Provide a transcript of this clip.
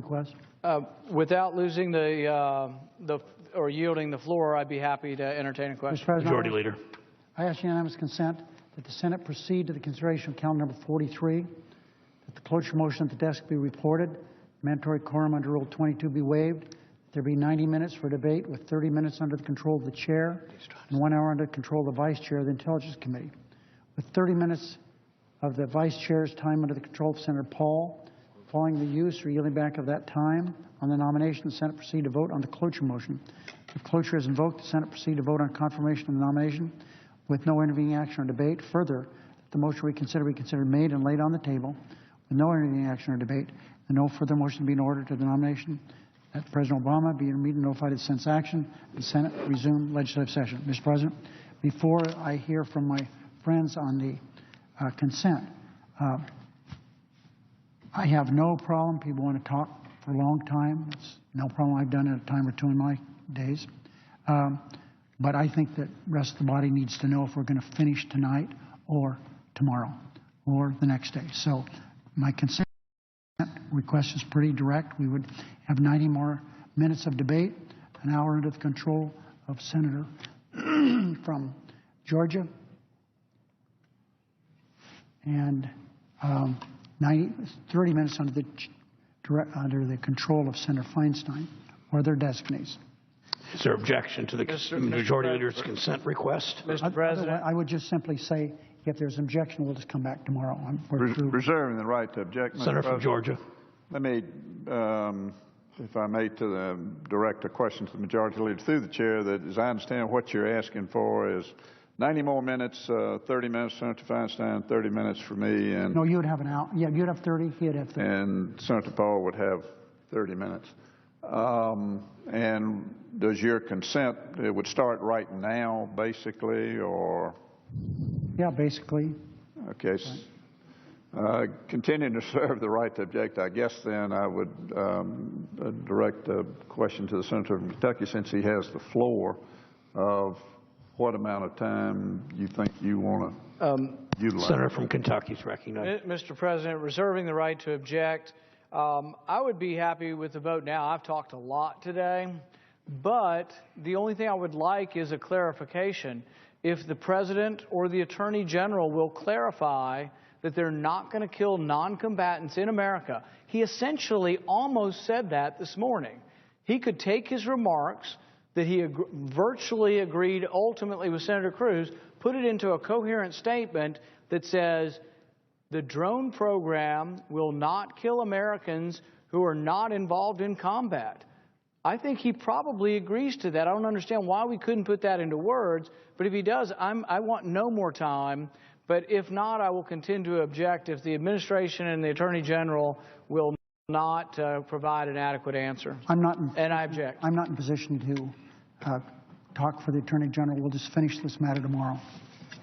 request? Without losing or yielding the floor, I'd be happy to entertain a question. Mr. President, Majority Leader. I ask unanimous consent that the Senate proceed to the consideration of calendar number 43, that the cloture motion at the desk be reported, mandatory quorum under Rule 22 be waived, that there be 90 minutes for debate with 30 minutes under the control of the chair and 1 hour under the control of the vice chair of the Intelligence Committee, with 30 minutes of the vice chair's time under the control of Senator Paul. Following the use or yielding back of that time on the nomination, the Senate proceed to vote on the cloture motion. If cloture is invoked, the Senate proceed to vote on confirmation of the nomination with no intervening action or debate. Further, that the motion be considered made and laid on the table with no intervening action or debate, and no further motion be in order to the nomination. That President Obama be immediately notified of Senate's action. The Senate resume legislative session. Mr. President, before I hear from my friends on the consent, I have no problem. People want to talk for a long time. It's no problem. I've done it a time or two in my days. But I think that the rest of the body needs to know if we're going to finish tonight or tomorrow or the next day. So my consent request is pretty direct. We would have 90 more minutes of debate, an hour under the control of Senator from Georgia, and 30 minutes under the control of Senator Feinstein or their designees. Is there objection to the Majority Leader's consent request? Mr. President, I would just simply say, if there's objection, we'll just come back tomorrow. Reserving the right to object, Mr. Senator from Georgia. Let me, if I may, direct a question to the Majority Leader through the chair. That, as I understand, what you're asking for is 90 more minutes, 30 minutes, Senator Feinstein, 30 minutes for me, and no, you would have an hour. Yeah, you'd have 30. He'd have 30. And Senator Paul would have 30 minutes. And does your consent, it would start right now, basically, or? Yeah, basically. Okay. Continuing to serve the right to object, I guess then I would direct a question to the Senator from Kentucky, since he has the floor, of what amount of time you think you want to utilize. Senator from Kentucky is recognized. Mr. President, reserving the right to object, I would be happy with the vote now. I've talked a lot today, but the only thing I would like is a clarification. If the President or the Attorney General will clarify that they're not going to kill non-combatants in America. He essentially almost said that this morning. He could take his remarks that he virtually agreed ultimately with Senator Cruz, put it into a coherent statement that says the drone program will not kill Americans who are not involved in combat. I think he probably agrees to that. I don't understand why we couldn't put that into words, but if he does, I want no more time. But if not, I will continue to object if the administration and the Attorney General will not provide an adequate answer. And I object. I'm not in position to talk for the Attorney General. We'll just finish this matter tomorrow.